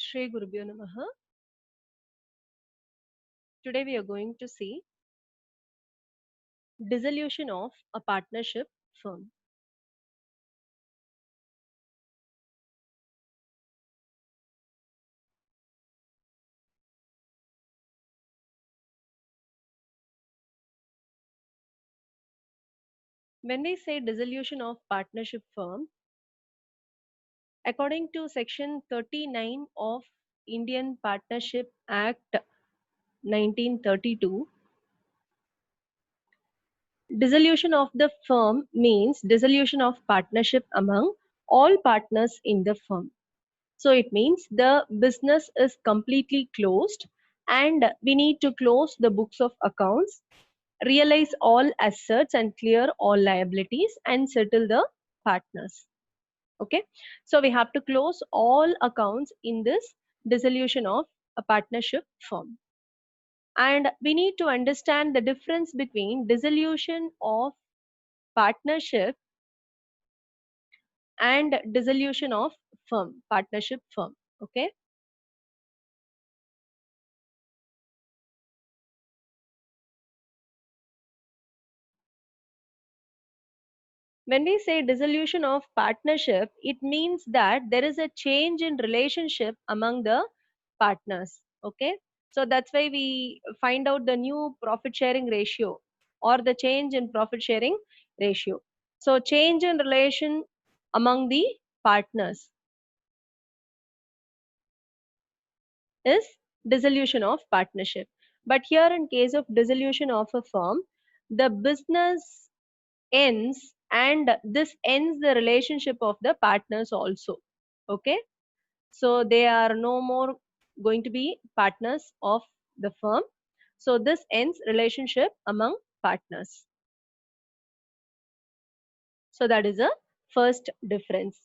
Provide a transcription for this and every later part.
Shri Gurubhyo Namaha. Today we are going to see dissolution of a partnership firm. When we say dissolution of partnership firm, according to section 39 of Indian Partnership Act 1932, dissolution of the firm means dissolution of partnership among all partners in the firm. So it means the business is completely closed and we need to close the books of accounts, realize all assets and clear all liabilities and settle the partners. Okay, so we have to close all accounts in this dissolution of a partnership firm. And we need to understand the difference between dissolution of partnership and dissolution of firm, partnership firm. Okay. When we say dissolution of partnership, it means that there is a change in relationship among the partners. Okay. So that's why we find out the new profit sharing ratio or the change in profit sharing ratio. So change in relation among the partners is dissolution of partnership. But here in case of dissolution of a firm, the business ends and this ends the relationship of the partners also. Okay, so they are no more going to be partners of the firm, so this ends relationship among partners. So that is a first difference.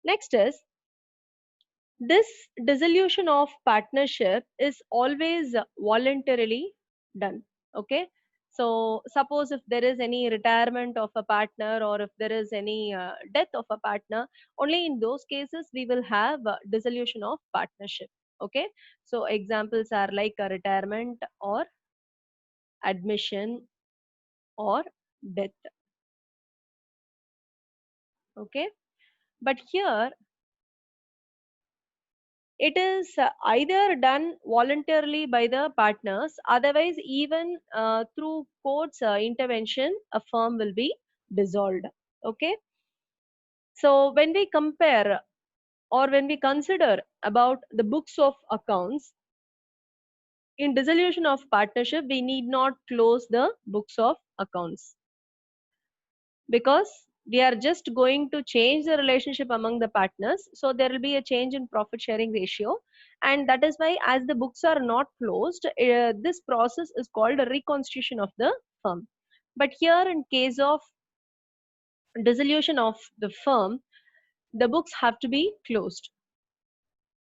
Next is this dissolution of partnership is always voluntarily done. Okay, so suppose if there is any retirement of a partner or if there is any death of a partner, only in those cases we will have dissolution of partnership. Okay, so examples are like a retirement or admission or death. Okay, but here it is either done voluntarily by the partners, otherwise even through court's intervention a firm will be dissolved. Okay, so when we compare or when we consider about the books of accounts, in dissolution of partnership we need not close the books of accounts because we are just going to change the relationship among the partners, so there will be a change in profit sharing ratio, and that is why as the books are not closed, this process is called a reconstitution of the firm. But here in case of dissolution of the firm, the books have to be closed,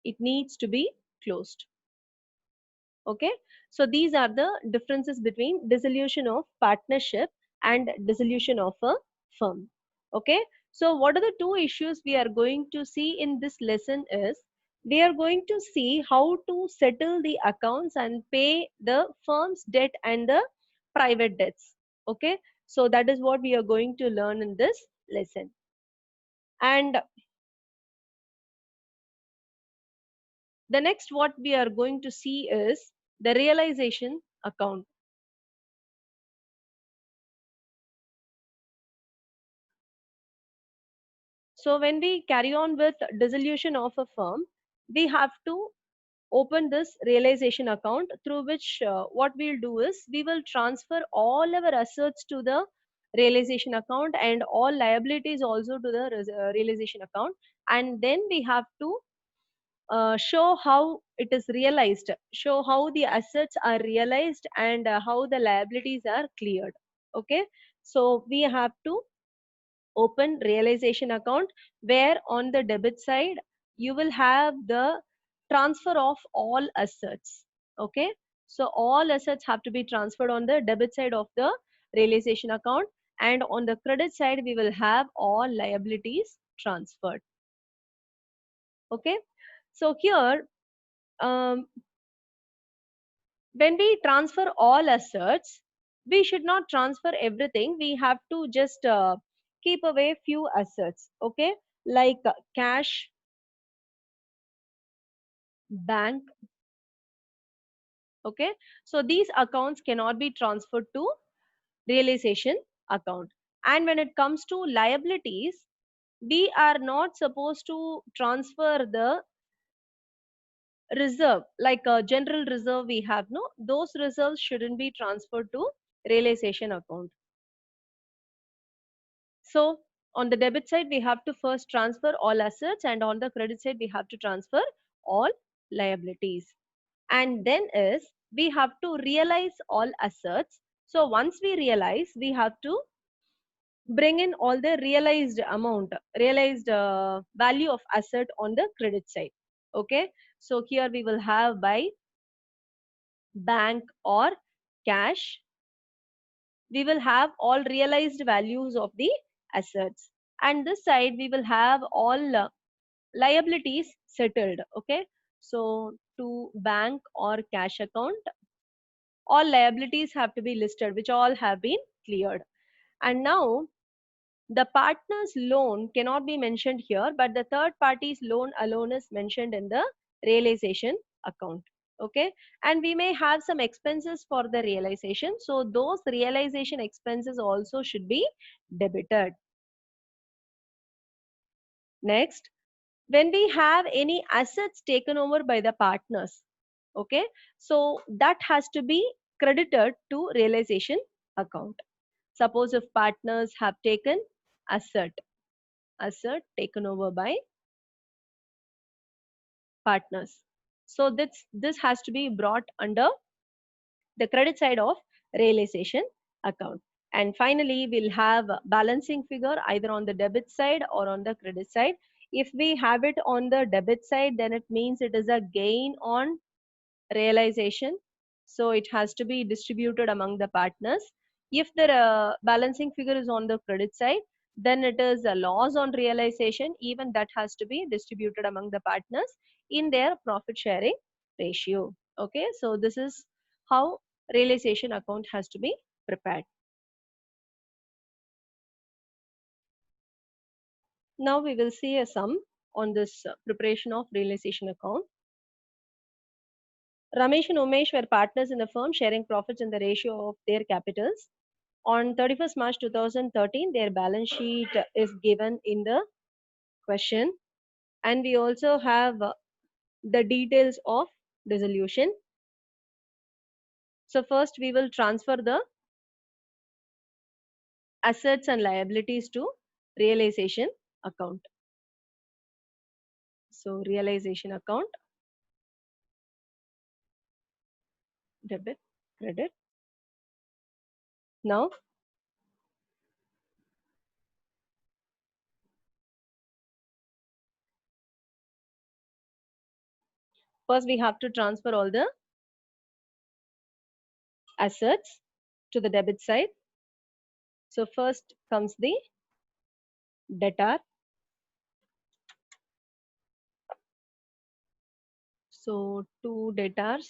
it needs to be closed. Okay, so these are the differences between dissolution of partnership and dissolution of a firm. Okay, so what are the two issues we are going to see in this lesson is we are going to see how to settle the accounts and pay the firm's debt and the private debts. Okay, so that is what we are going to learn in this lesson. And the next what we are going to see is the realization account. So when we carry on with dissolution of a firm, we have to open this realization account through which what we'll do is we will transfer all our assets to the realization account and all liabilities also to the realization account, and then we have to show how it is realized, show how the assets are realized and how the liabilities are cleared. Okay, so we have to open realization account where on the debit side you will have the transfer of all assets. Okay, so all assets have to be transferred on the debit side of the realization account, and on the credit side we will have all liabilities transferred. Okay, so here um, when we transfer all assets, we should not transfer everything. We have to just keep away few assets, okay, like cash, bank, okay. So these accounts cannot be transferred to realization account. And when it comes to liabilities, we are not supposed to transfer the reserve, like a general reserve we have, no, those reserves shouldn't be transferred to realization account. So on the debit side, we have to first transfer all assets, and on the credit side, we have to transfer all liabilities. And then is we have to realize all assets. So once we realize, we have to bring in all the realized amount, realized value of asset on the credit side. Okay. So here we will have by bank or cash, we will have all realized values of the assets. And this side we will have all liabilities settled. Okay. So to bank or cash account, all liabilities have to be listed, which all have been cleared. And now the partner's loan cannot be mentioned here, but the third party's loan alone is mentioned in the realization account. Okay. And we may have some expenses for the realization. So those realization expenses also should be debited. Next, when we have any assets taken over by the partners, okay, so that has to be credited to realization account. Suppose if partners have taken asset, asset taken over by partners, so this has to be brought under the credit side of realization account. And finally we'll have a balancing figure either on the debit side or on the credit side. If we have it on the debit side, then it means it is a gain on realization, so it has to be distributed among the partners. If the balancing figure is on the credit side, then it is a loss on realization, even that has to be distributed among the partners in their profit sharing ratio. Okay, so this is how realization account has to be prepared. Now we will see a sum on this preparation of realization account. Ramesh and Umesh were partners in the firm, sharing profits in the ratio of their capitals. On 31st March 2013, their balance sheet is given in the question, and we also have the details of dissolution. So first we will transfer the assets and liabilities to realization account. So realization account, debit, credit. Now first we have to transfer all the assets to the debit side. So first comes the debtor. So to debtors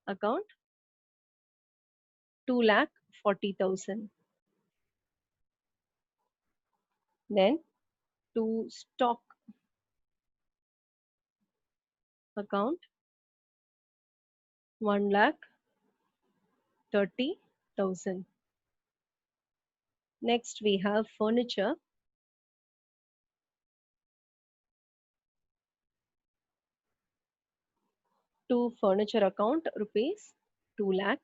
account, 2,40,000. Then to stock account, 1,30,000. Next we have furniture, to furniture account rupees 2 lakh.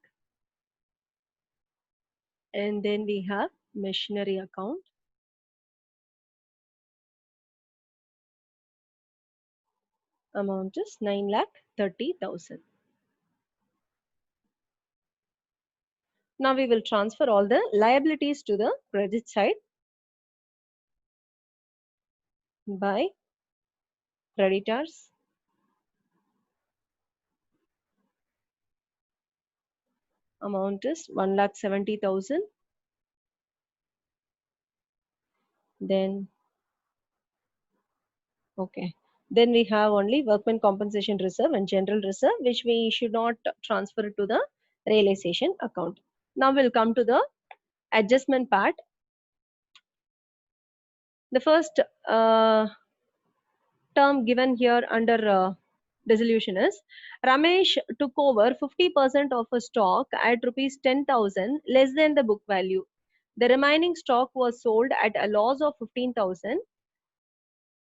And then we have machinery account, amount is 9,30,000. Now we will transfer all the liabilities to the credit side by creditors, amount is 1,70,000. Then okay, Then we have only workman compensation reserve and general reserve, which we should not transfer to the realization account. Now we'll come to the adjustment part. The first term given here under dissolution is Ramesh took over 50% of a stock at rupees 10,000 less than the book value. The remaining stock was sold at a loss of 15,000.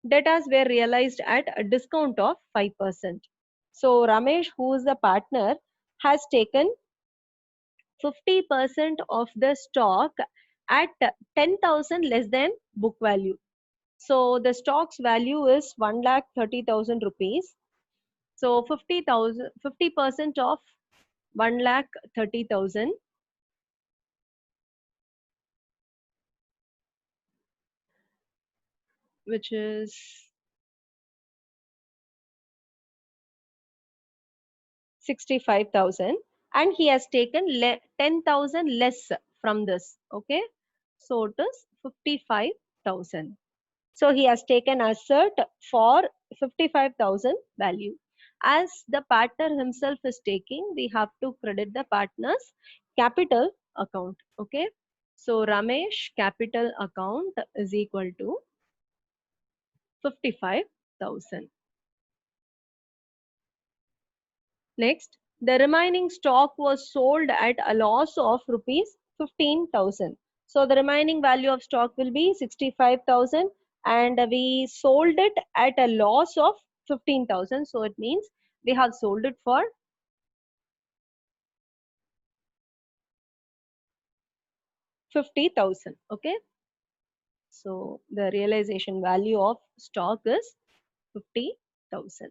Debtors were realized at a discount of 5%. So Ramesh, who is the partner, has taken 50% of the stock at 10,000 less than book value. So the stock's value is 1,30,000 rupees. So 50,000, 50% of 1,30,000, which is 65,000, and he has taken 10,000 less from this. Okay, so it is 55,000. So he has taken assert for 55,000 value. As the partner himself is taking, we have to credit the partner's capital account. Okay, so Ramesh capital account is equal to 55,000. Next, the remaining stock was sold at a loss of rupees 15,000. So the remaining value of stock will be 65,000 and we sold it at a loss of 15,000. So it means we have sold it for 50,000. Okay. So the realization value of stock is 50,000.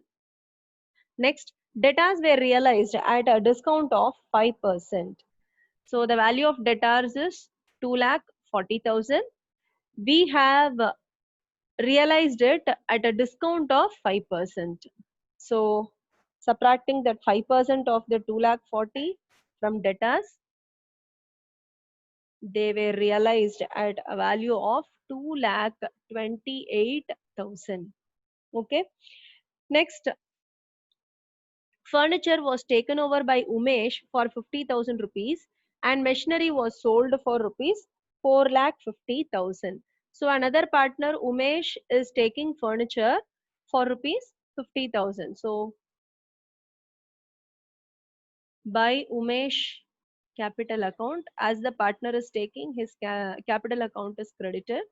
Next, debtors were realized at a discount of 5%. So the value of debtors is 2,40,000. We have realized it at a discount of 5%. So subtracting that 5% of the 2,40,000 from debtors, they were realized at a value of 2,28,000. Okay. Next, furniture was taken over by Umesh for 50,000 rupees and machinery was sold for rupees 4,50,000. So another partner Umesh is taking furniture for rupees 50,000. So by Umesh capital account, as the partner is taking, his capital account is credited.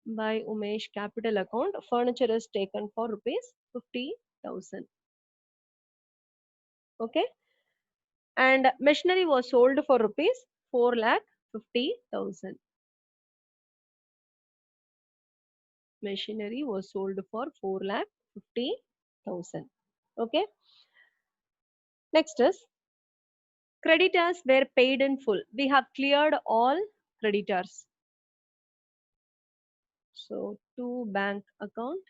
By Umesh capital account, furniture is taken for rupees 50,000. Okay, and machinery was sold for rupees 4,50,000. Machinery was sold for 4,50,000. Okay. Next is creditors were paid in full. We have cleared all creditors. So to bank account,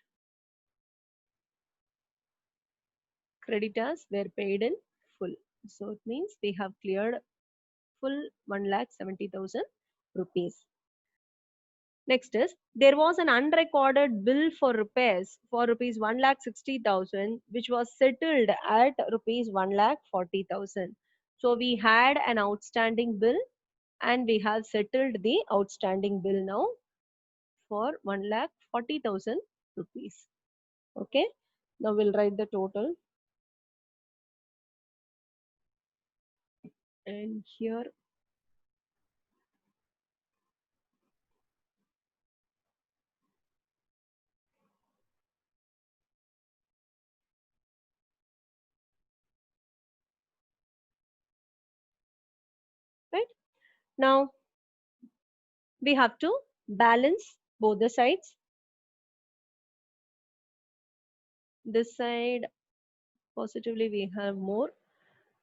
creditors were paid in full. So it means we have cleared full 1,70,000 rupees. Next is there was an unrecorded bill for repairs for rupees 1,60,000 which was settled at rupees 1,40,000. So we had an outstanding bill and we have settled the outstanding bill now for 1,40,000 rupees. Okay. Now we'll write the total and here right. Now we have to balance both the sides. This side positively we have more.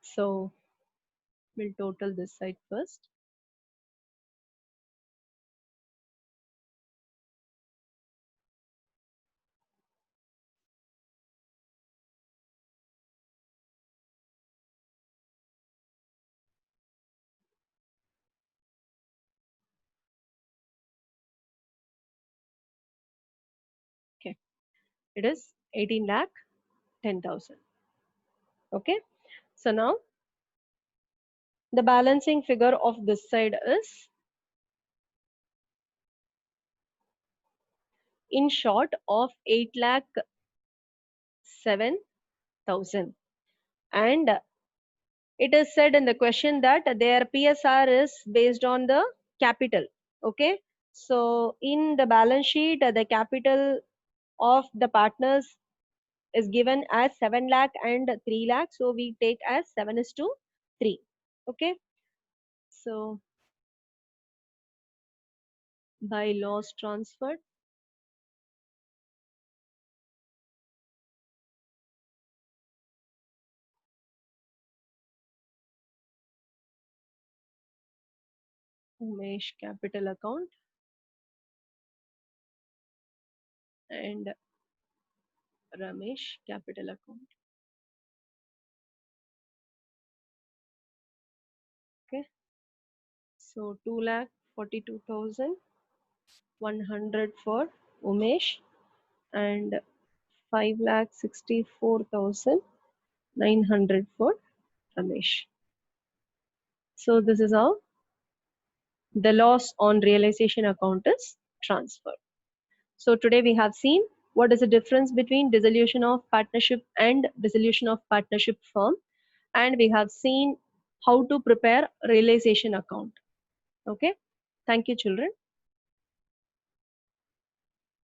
So we'll total this side first. Okay. It is 18 lakh 10,000. Okay. So now the balancing figure of this side is, in short, of 8 lakh 7,000. And it is said in the question that their PSR is based on the capital. Okay. So in the balance sheet, the capital of the partners is given as 7 lakh and 3 lakh. So we take as 7:3. Okay. So by loss transferred, Umesh capital account and Ramesh capital account. Okay. So 2,42,100 for Umesh and 5,64,900 for Ramesh. So this is how the loss on realization account is transferred. So today we have seen what is the difference between dissolution of partnership and dissolution of partnership firm, and we have seen how to prepare realization account. Okay. Thank you, children.